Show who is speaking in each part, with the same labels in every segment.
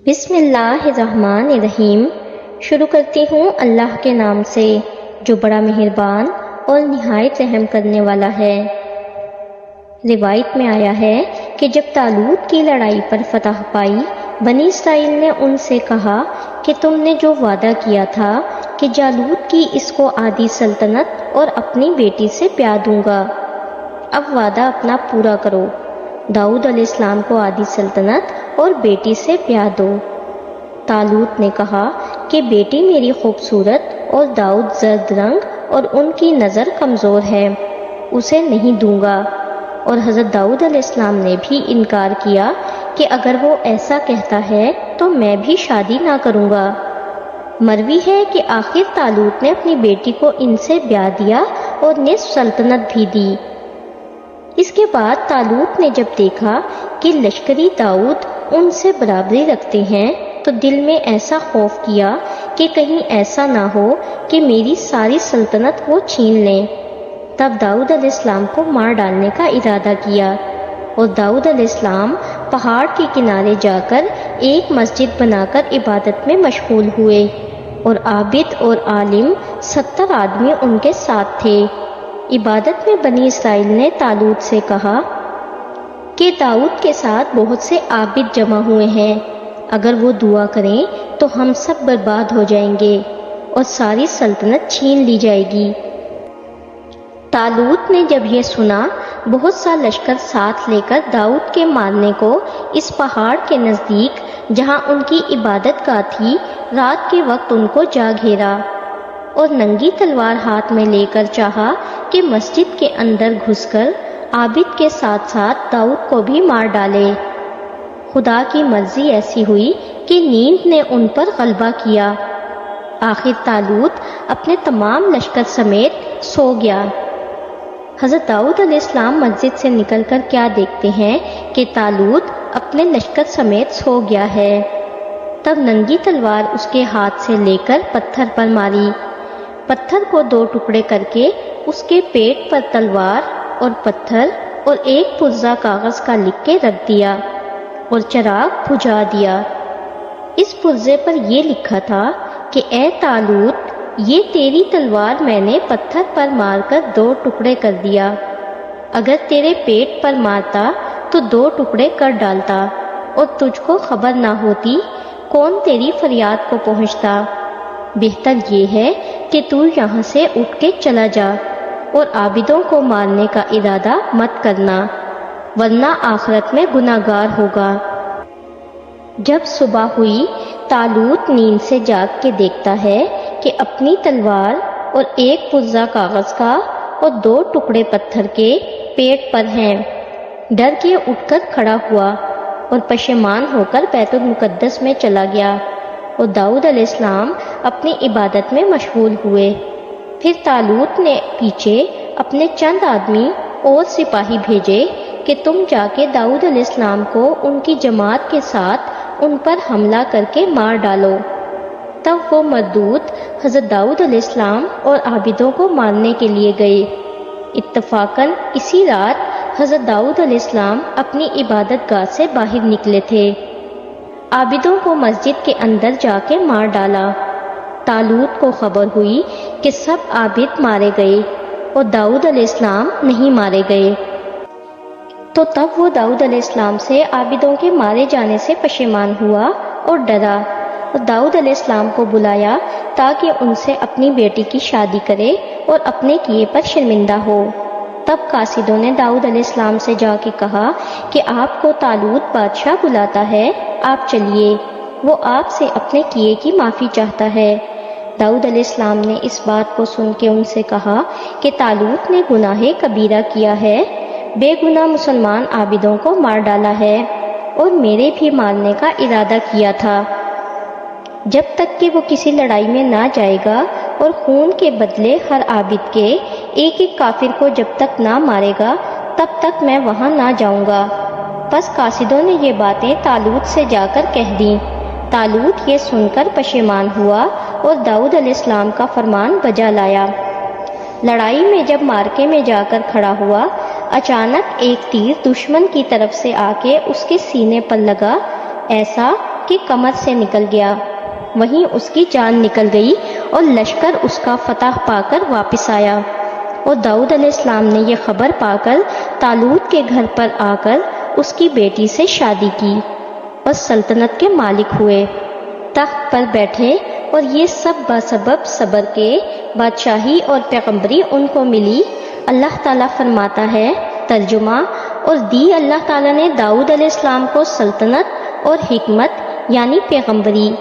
Speaker 1: بسم اللہ الرحمن الرحیم۔ شروع کرتی ہوں اللہ کے نام سے جو بڑا مہربان اور نہایت رحم کرنے والا ہے۔ روایت میں آیا ہے کہ جب طالوت کی لڑائی پر فتح پائی، بنی اسرائیل نے ان سے کہا کہ تم نے جو وعدہ کیا تھا کہ جالوت کی اس کو آدھی سلطنت اور اپنی بیٹی سے بیاہ دوں گا، اب وعدہ اپنا پورا کرو۔ داؤد علیہ السلام کو آدھی سلطنت اور بیٹی سے بیاہ دو۔ طالوت نے کہا کہ بیٹی میری خوبصورت اور داؤد زرد رنگ اور ان کی نظر کمزور ہے، اسے نہیں دوں گا۔ اور حضرت داؤد علیہ السلام نے بھی انکار کیا کہ اگر وہ ایسا کہتا ہے تو میں بھی شادی نہ کروں گا۔ مروی ہے کہ آخر طالوت نے اپنی بیٹی کو ان سے بیاہ دیا اور نصف سلطنت بھی دی۔ اس کے بعد طالوت نے جب دیکھا کہ لشکری داؤد ان سے برابری رکھتے ہیں تو دل میں ایسا خوف کیا کہ کہیں ایسا نہ ہو کہ میری ساری سلطنت وہ چھین لیں۔ تب داؤد علیہ السلام کو مار ڈالنے کا ارادہ کیا، اور داؤد علیہ السلام پہاڑ کے کنارے جا کر ایک مسجد بنا کر عبادت میں مشغول ہوئے، اور عابد اور عالم 70 آدمی ان کے ساتھ تھے۔ عبادت میں بنی اسرائیل نے طالوت سے کہا کہ داؤد کے ساتھ بہت سے عابد جمع ہوئے ہیں، اگر وہ دعا کریں تو ہم سب برباد ہو جائیں گے اور ساری سلطنت چھین لی جائے گی۔ طالوت نے جب یہ سنا، بہت سا لشکر ساتھ لے کر داؤد کے مارنے کو اس پہاڑ کے نزدیک جہاں ان کی عبادت گاہ تھی، رات کے وقت ان کو جا گھیرا اور ننگی تلوار ہاتھ میں لے کر چاہا کہ مسجد کے اندر گھس کر عابد کے ساتھ ساتھ داؤد کو بھی مار ڈالے۔ خدا کی مرضی ایسی ہوئی کہ نیند نے ان پر غلبہ کیا۔ آخر طالوت اپنے تمام لشکر سمیت سو گیا۔ حضرت داؤد علیہ السلام مسجد سے نکل کر کیا دیکھتے ہیں کہ طالوت اپنے لشکر سمیت سو گیا ہے۔ تب ننگی تلوار اس کے ہاتھ سے لے کر پتھر پر ماری، پتھر کو 2 ٹکڑے کر کے اس کے پیٹ پر تلوار اور پتھر اور ایک پرزہ کاغذ کا لکھ کے رکھ دیا اور چراغ بجھا دیا۔ اس پرزے پر یہ لکھا تھا کہ اے طالوت، یہ تیری تلوار میں نے پتھر پر مار کر 2 ٹکڑے کر دیا، اگر تیرے پیٹ پر مارتا تو 2 ٹکڑے کر ڈالتا، اور تجھ کو خبر نہ ہوتی کون تیری فریاد کو پہنچتا۔ بہتر یہ ہے کہ تو یہاں سے اٹھ کے چلا جا اور عابدوں کو مارنے کا ارادہ مت کرنا، ورنہ آخرت میں گناہگار ہوگا۔ جب صبح ہوئی، طالوت نیند سے جاگ کے دیکھتا ہے کہ اپنی تلوار اور ایک پرزہ کاغذ کا اور 2 ٹکڑے پتھر کے پیٹ پر ہیں۔ ڈر کے اٹھ کر کھڑا ہوا اور پشیمان ہو کر بیت المقدس میں چلا گیا، اور داؤد علیہ السلام اپنی عبادت میں مشغول ہوئے۔ پھر طالوت نے پیچھے اپنے چند آدمی اور سپاہی بھیجے کہ تم جا کے داؤد علیہ السلام کو ان کی جماعت کے ساتھ ان پر حملہ کر کے مار ڈالو۔ تب وہ مردود حضرت داؤد علیہ السلام اور عابدوں کو مارنے کے لیے گئے۔ اتفاقاً اسی رات حضرت داؤد علیہ السلام اپنی عبادت گاہ سے باہر نکلے تھے۔ عابدوں کو مسجد کے اندر جا کے مار ڈالا۔ طالوت کو خبر ہوئی کہ سب عابد مارے گئے اور داؤد علیہ السلام نہیں مارے گئے، تو تب وہ داؤد علیہ السلام سے عابدوں کے مارے جانے سے پشیمان ہوا اور ڈرا، اور داؤد علیہ السلام کو بلایا تاکہ ان سے اپنی بیٹی کی شادی کرے اور اپنے کیے پر شرمندہ ہو۔ تب قاصدوں نے داؤد علیہ السلام سے جا کے کہا کہ آپ کو طالوت بادشاہ بلاتا ہے، آپ چلیے، وہ آپ سے اپنے کیے کی معافی چاہتا ہے۔ داؤد علیہ السلام نے اس بات کو سن کے ان سے کہا کہ طالوت نے گناہ کبیرہ کیا ہے، بے گناہ مسلمان عابدوں کو مار ڈالا ہے، اور میرے بھی مارنے کا ارادہ کیا تھا۔ جب تک کہ وہ کسی لڑائی میں نہ جائے گا اور خون کے بدلے ہر عابد کے ایک ایک کافر کو جب تک نہ مارے گا، تب تک میں وہاں نہ جاؤں گا۔ پس قاصدوں نے یہ باتیں طالوت سے جا کر کہہ دیں۔ طالوت یہ سن کر پشیمان ہوا اور داؤد علیہ السلام کا فرمان بجا لایا۔ لڑائی میں جب مارکے میں جا کر کھڑا ہوا، اچانک ایک تیر دشمن کی طرف سے آ کے اس کے سینے پر لگا، ایسا کے کمر سے نکل گیا، وہیں اس کی جان نکل گئی اور لشکر اس کا فتح پا کر واپس آیا۔ اور داؤد علیہ السلام نے یہ خبر پا کر طالوت کے گھر پر آ کر اس کی بیٹی سے شادی کی اور سلطنت کے مالک ہوئے، تخت پر بیٹھے، اور یہ سب بسبب صبر کے بادشاہی اور پیغمبری ان کو ملی۔ اللہ تعالیٰ فرماتا ہے، ترجمہ، اور دی اللہ تعالیٰ نے داؤد علیہ السلام کو سلطنت اور حکمت یعنی پیغمبری۔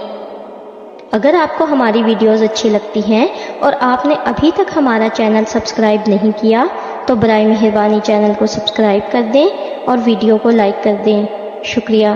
Speaker 1: اگر آپ کو ہماری ویڈیوز اچھی لگتی ہیں اور آپ نے ابھی تک ہمارا چینل سبسکرائب نہیں کیا تو برائے مہربانی چینل کو سبسکرائب کر دیں اور ویڈیو کو لائک کر دیں۔ شکریہ۔